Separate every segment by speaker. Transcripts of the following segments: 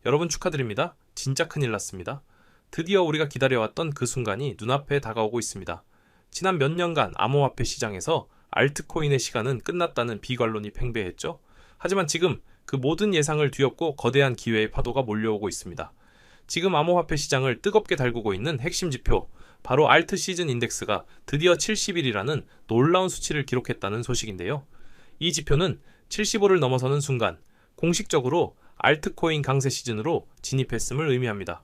Speaker 1: 여러분 축하드립니다. 진짜 큰일 났습니다. 드디어 우리가 기다려왔던 그 순간이 눈앞에 다가오고 있습니다. 지난 몇 년간 암호화폐 시장에서 알트코인의 시간은 끝났다는 비관론이 팽배했죠. 하지만 지금 그 모든 예상을 뒤엎고 거대한 기회의 파도가 몰려오고 있습니다. 지금 암호화폐 시장을 뜨겁게 달구고 있는 핵심 지표, 바로 알트 시즌 인덱스가 드디어 70일이라는 놀라운 수치를 기록했다는 소식인데요. 이 지표는 75를 넘어서는 순간 공식적으로 알트코인 강세 시즌으로 진입했음을 의미합니다.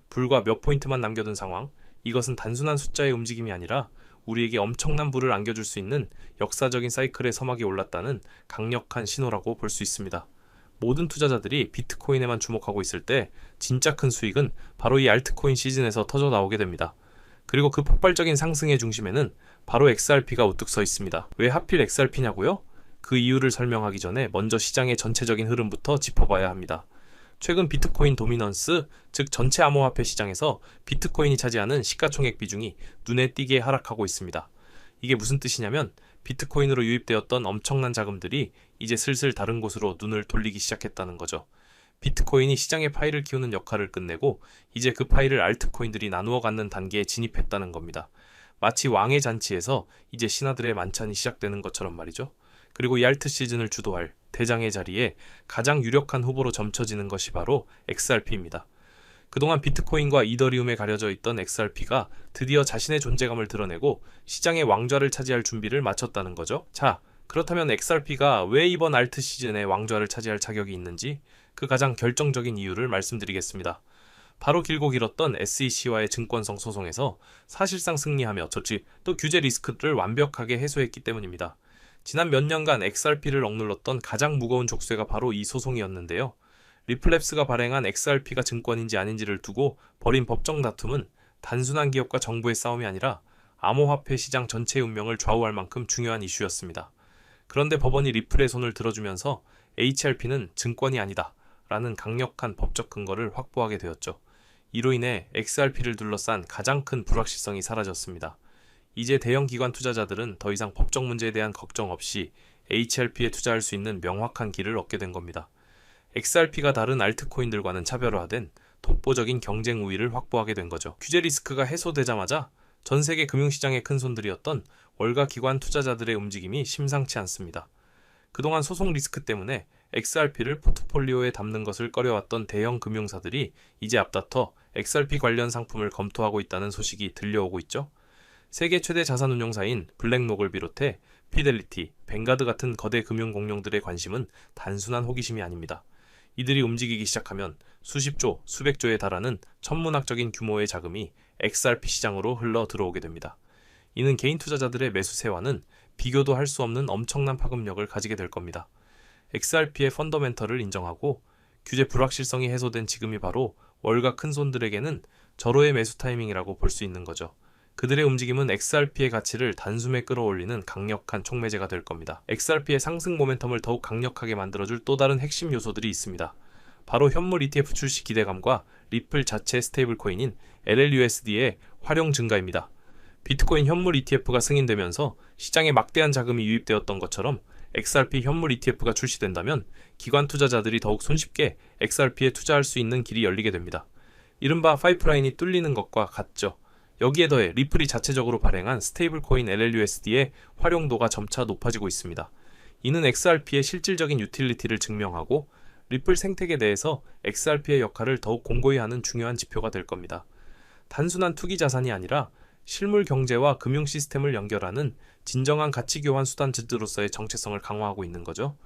Speaker 1: 불과 몇 포인트만 남겨둔 상황, 이것은 단순한 숫자의 움직임이 아니라 우리에게 엄청난 부를 안겨줄 수 있는 역사적인 사이클의 서막이 올랐다는 강력한 신호라고 볼 수 있습니다. 모든 투자자들이 비트코인에만 주목하고 있을 때 진짜 큰 수익은 바로 이 알트코인 시즌에서 터져 나오게 됩니다. 그리고 그 폭발적인 상승의 중심에는 바로 XRP가 우뚝 서 있습니다. 왜 하필 XRP냐고요? 그 이유를 설명하기 전에 먼저 시장의 전체적인 흐름부터 짚어봐야 합니다. 최근 비트코인 도미넌스, 즉 전체 암호화폐 시장에서 비트코인이 차지하는 시가총액 비중이 눈에 띄게 하락하고 있습니다. 이게 무슨 뜻이냐면 비트코인으로 유입되었던 엄청난 자금들이 이제 슬슬 다른 곳으로 눈을 돌리기 시작했다는 거죠. 비트코인이 시장의 파이를 키우는 역할을 끝내고 이제 그 파이를 알트코인들이 나누어 갖는 단계에 진입했다는 겁니다. 마치 왕의 잔치에서 이제 신하들의 만찬이 시작되는 것처럼 말이죠. 그리고 이 알트 시즌을 주도할 대장의 자리에 가장 유력한 후보로 점쳐지는 것이 바로 XRP입니다. 그동안 비트코인과 이더리움에 가려져 있던 XRP가 드디어 자신의 존재감을 드러내고 시장의 왕좌를 차지할 준비를 마쳤다는 거죠. 자, 그렇다면 XRP가 왜 이번 알트 시즌에 왕좌를 차지할 자격이 있는지 그 가장 결정적인 이유를 말씀드리겠습니다. 바로 길고 길었던 SEC와의 증권성 소송에서 사실상 승리하며 또 규제 리스크를 완벽하게 해소했기 때문입니다. 지난 몇 년간 XRP를 억눌렀던 가장 무거운 족쇄가 바로 이 소송이었는데요. 리플랩스가 발행한 XRP가 증권인지 아닌지를 두고 벌인 법정 다툼은 단순한 기업과 정부의 싸움이 아니라 암호화폐 시장 전체의 운명을 좌우할 만큼 중요한 이슈였습니다. 그런데 법원이 리플의 손을 들어주면서 HRP는 증권이 아니다 라는 강력한 법적 근거를 확보하게 되었죠. 이로 인해 XRP를 둘러싼 가장 큰 불확실성이 사라졌습니다. 이제 대형 기관 투자자들은 더 이상 법적 문제에 대한 걱정 없이 HRP에 투자할 수 있는 명확한 길을 얻게 된 겁니다. XRP가 다른 알트코인들과는 차별화된 독보적인 경쟁 우위를 확보하게 된 거죠. 규제 리스크가 해소되자마자 전 세계 금융시장의 큰손들이었던 월가 기관 투자자들의 움직임이 심상치 않습니다. 그동안 소송 리스크 때문에 XRP를 포트폴리오에 담는 것을 꺼려왔던 대형 금융사들이 이제 앞다퉈 XRP 관련 상품을 검토하고 있다는 소식이 들려오고 있죠. 세계 최대 자산운용사인 블랙록을 비롯해 피델리티, 뱅가드 같은 거대 금융공룡들의 관심은 단순한 호기심이 아닙니다. 이들이 움직이기 시작하면 수십조, 수백조에 달하는 천문학적인 규모의 자금이 XRP 시장으로 흘러 들어오게 됩니다. 이는 개인 투자자들의 매수세와는 비교도 할 수 없는 엄청난 파급력을 가지게 될 겁니다. XRP의 펀더멘털을 인정하고 규제 불확실성이 해소된 지금이 바로 월가 큰손들에게는 절호의 매수 타이밍이라고 볼 수 있는 거죠. 그들의 움직임은 XRP의 가치를 단숨에 끌어올리는 강력한 촉매제가 될 겁니다. XRP의 상승 모멘텀을 더욱 강력하게 만들어줄 또 다른 핵심 요소들이 있습니다. 바로 현물 ETF 출시 기대감과 리플 자체 스테이블 코인인 LLUSD의 활용 증가입니다. 비트코인 현물 ETF가 승인되면서 시장에 막대한 자금이 유입되었던 것처럼 XRP 현물 ETF가 출시된다면 기관 투자자들이 더욱 손쉽게 XRP에 투자할 수 있는 길이 열리게 됩니다. 이른바 파이프라인이 뚫리는 것과 같죠. 여기에 더해 리플이 자체적으로 발행한 스테이블 코인 LLUSD의 활용도가 점차 높아지고 있습니다. 이는 XRP의 실질적인 유틸리티를 증명하고 리플 생태계 내에서 XRP의 역할을 더욱 공고히 하는 중요한 지표가 될 겁니다. 단순한 투기 자산이 아니라 실물 경제와 금융 시스템을 연결하는 진정한 가치 교환 수단으로서의 정체성을 강화하고 있는 거죠.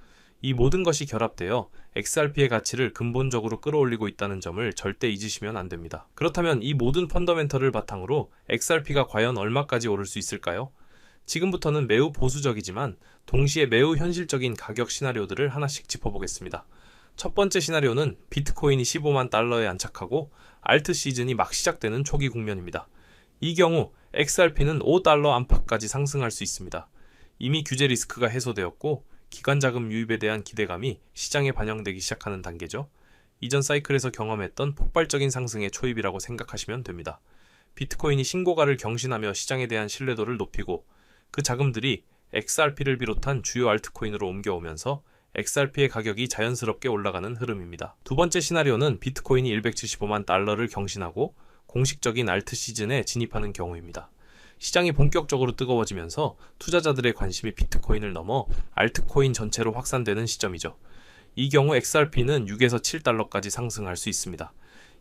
Speaker 1: 이 모든 것이 결합되어 XRP의 가치를 근본적으로 끌어올리고 있다는 점을 절대 잊으시면 안 됩니다. 그렇다면 이 모든 펀더멘털을 바탕으로 XRP가 과연 얼마까지 오를 수 있을까요? 지금부터는 매우 보수적이지만 동시에 매우 현실적인 가격 시나리오들을 하나씩 짚어보겠습니다. 첫 번째 시나리오는 비트코인이 15만 달러에 안착하고 알트 시즌이 막 시작되는 초기 국면입니다. 이 경우 XRP는 5달러 안팎까지 상승할 수 있습니다. 이미 규제 리스크가 해소되었고 기관 자금 유입에 대한 기대감이 시장에 반영되기 시작하는 단계죠. 이전 사이클에서 경험했던 폭발적인 상승의 초입이라고 생각하시면 됩니다. 비트코인이 신고가를 경신하며 시장에 대한 신뢰도를 높이고 그 자금들이 XRP를 비롯한 주요 알트코인으로 옮겨오면서 XRP의 가격이 자연스럽게 올라가는 흐름입니다. 두 번째 시나리오는 비트코인이 175만 달러를 경신하고 공식적인 알트 시즌에 진입하는 경우입니다. 시장이 본격적으로 뜨거워지면서 투자자들의 관심이 비트코인을 넘어 알트코인 전체로 확산되는 시점이죠. 이 경우 XRP는 6에서 7달러까지 상승할 수 있습니다.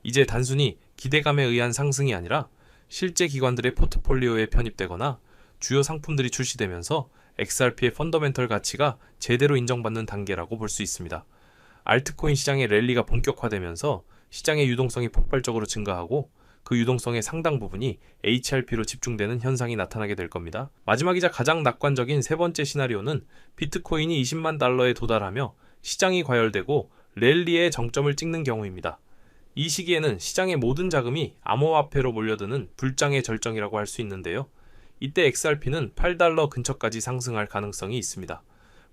Speaker 1: 이제 단순히 기대감에 의한 상승이 아니라 실제 기관들의 포트폴리오에 편입되거나 주요 상품들이 출시되면서 XRP의 펀더멘털 가치가 제대로 인정받는 단계라고 볼 수 있습니다. 알트코인 시장의 랠리가 본격화되면서 시장의 유동성이 폭발적으로 증가하고 그 유동성의 상당 부분이 HRP로 집중되는 현상이 나타나게 될 겁니다. 마지막이자 가장 낙관적인 세 번째 시나리오는 비트코인이 20만 달러에 도달하며 시장이 과열되고 랠리의 정점을 찍는 경우입니다. 이 시기에는 시장의 모든 자금이 암호화폐로 몰려드는 불장의 절정이라고 할 수 있는데요. 이때 XRP는 8달러 근처까지 상승할 가능성이 있습니다.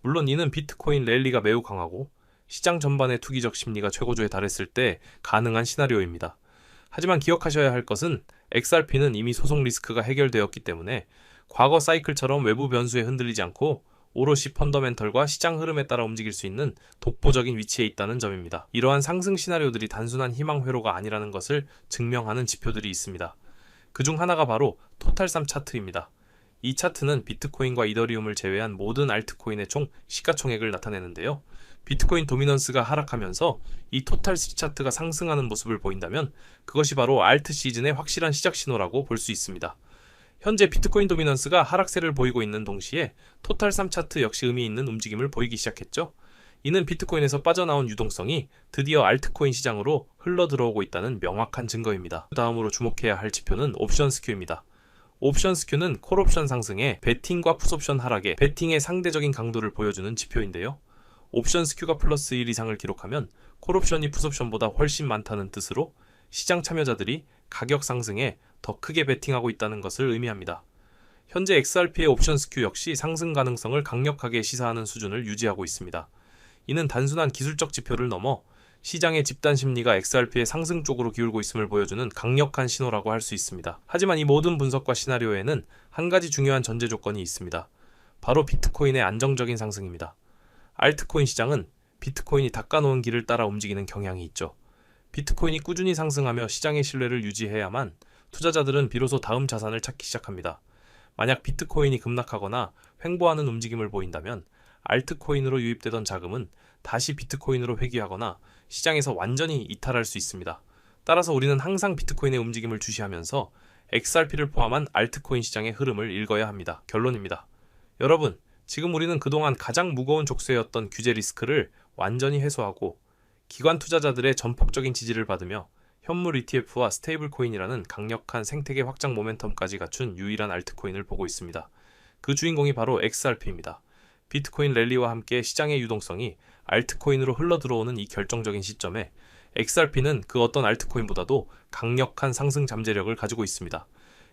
Speaker 1: 물론 이는 비트코인 랠리가 매우 강하고 시장 전반의 투기적 심리가 최고조에 달했을 때 가능한 시나리오입니다. 하지만 기억하셔야 할 것은 XRP는 이미 소송 리스크가 해결되었기 때문에 과거 사이클처럼 외부 변수에 흔들리지 않고 오롯이 펀더멘털과 시장 흐름에 따라 움직일 수 있는 독보적인 위치에 있다는 점입니다. 이러한 상승 시나리오들이 단순한 희망 회로가 아니라는 것을 증명하는 지표들이 있습니다. 그중 하나가 바로 토탈삼 차트입니다. 이 차트는 비트코인과 이더리움을 제외한 모든 알트코인의 총 시가총액을 나타내는데요. 비트코인 도미넌스가 하락하면서 이 토탈3 차트가 상승하는 모습을 보인다면 그것이 바로 알트 시즌의 확실한 시작 신호라고 볼 수 있습니다. 현재 비트코인 도미넌스가 하락세를 보이고 있는 동시에 토탈3 차트 역시 의미 있는 움직임을 보이기 시작했죠. 이는 비트코인에서 빠져나온 유동성이 드디어 알트코인 시장으로 흘러들어오고 있다는 명확한 증거입니다. 다음으로 주목해야 할 지표는 옵션 스큐입니다. 옵션 스큐는 콜옵션 상승에 베팅과 풋옵션 하락에 베팅의 상대적인 강도를 보여주는 지표인데요. 옵션 스큐가 플러스 1 이상을 기록하면 콜옵션이 풋옵션보다 훨씬 많다는 뜻으로 시장 참여자들이 가격 상승에 더 크게 베팅하고 있다는 것을 의미합니다. 현재 XRP의 옵션 스큐 역시 상승 가능성을 강력하게 시사하는 수준을 유지하고 있습니다. 이는 단순한 기술적 지표를 넘어 시장의 집단 심리가 XRP의 상승 쪽으로 기울고 있음을 보여주는 강력한 신호라고 할 수 있습니다. 하지만 이 모든 분석과 시나리오에는 한 가지 중요한 전제 조건이 있습니다. 바로 비트코인의 안정적인 상승입니다. 알트코인 시장은 비트코인이 닦아놓은 길을 따라 움직이는 경향이 있죠. 비트코인이 꾸준히 상승하며 시장의 신뢰를 유지해야만 투자자들은 비로소 다음 자산을 찾기 시작합니다. 만약 비트코인이 급락하거나 횡보하는 움직임을 보인다면 알트코인으로 유입되던 자금은 다시 비트코인으로 회귀하거나 시장에서 완전히 이탈할 수 있습니다. 따라서 우리는 항상 비트코인의 움직임을 주시하면서 XRP를 포함한 알트코인 시장의 흐름을 읽어야 합니다. 결론입니다. 여러분, 지금 우리는 그동안 가장 무거운 족쇄였던 규제 리스크를 완전히 해소하고 기관 투자자들의 전폭적인 지지를 받으며 현물 ETF와 스테이블 코인이라는 강력한 생태계 확장 모멘텀까지 갖춘 유일한 알트코인을 보고 있습니다. 그 주인공이 바로 XRP입니다. 비트코인 랠리와 함께 시장의 유동성이 알트코인으로 흘러들어오는 이 결정적인 시점에 XRP는 그 어떤 알트코인보다도 강력한 상승 잠재력을 가지고 있습니다.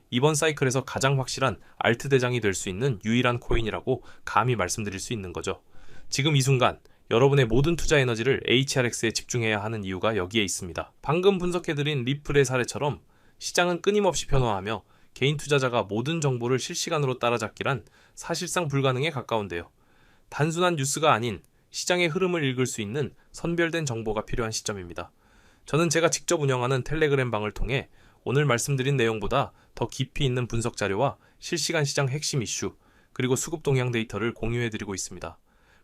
Speaker 1: 이번 사이클에서 가장 확실한 알트 대장이 될 수 있는 유일한 코인이라고 감히 말씀드릴 수 있는 거죠. 지금 이 순간 여러분의 모든 투자 에너지를 HRX에 집중해야 하는 이유가 여기에 있습니다. 방금 분석해드린 리플의 사례처럼 시장은 끊임없이 변화하며 개인 투자자가 모든 정보를 실시간으로 따라잡기란 사실상 불가능에 가까운데요. 단순한 뉴스가 아닌 시장의 흐름을 읽을 수 있는 선별된 정보가 필요한 시점입니다. 저는 제가 직접 운영하는 텔레그램 방을 통해 오늘 말씀드린 내용보다 더 깊이 있는 분석 자료와 실시간 시장 핵심 이슈, 그리고 수급 동향 데이터를 공유해드리고 있습니다.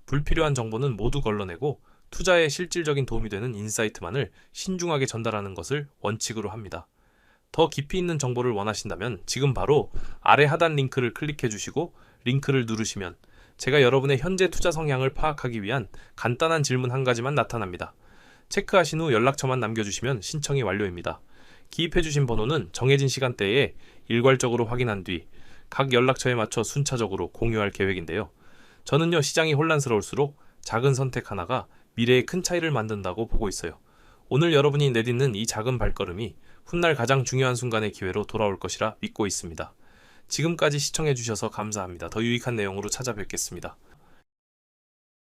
Speaker 1: 불필요한 정보는 모두 걸러내고 투자에 실질적인 도움이 되는 인사이트만을 신중하게 전달하는 것을 원칙으로 합니다. 더 깊이 있는 정보를 원하신다면 지금 바로 아래 하단 링크를 클릭해 주시고 링크를 누르시면 제가 여러분의 현재 투자 성향을 파악하기 위한 간단한 질문 한 가지만 나타납니다. 체크하신 후 연락처만 남겨주시면 신청이 완료입니다. 기입해주신 번호는 정해진 시간대에 일괄적으로 확인한 뒤 각 연락처에 맞춰 순차적으로 공유할 계획인데요. 저는요, 시장이 혼란스러울수록 작은 선택 하나가 미래에 큰 차이를 만든다고 보고 있어요. 오늘 여러분이 내딛는 이 작은 발걸음이 훗날 가장 중요한 순간의 기회로 돌아올 것이라 믿고 있습니다. 지금까지 시청해주셔서 감사합니다. 더 유익한 내용으로 찾아뵙겠습니다.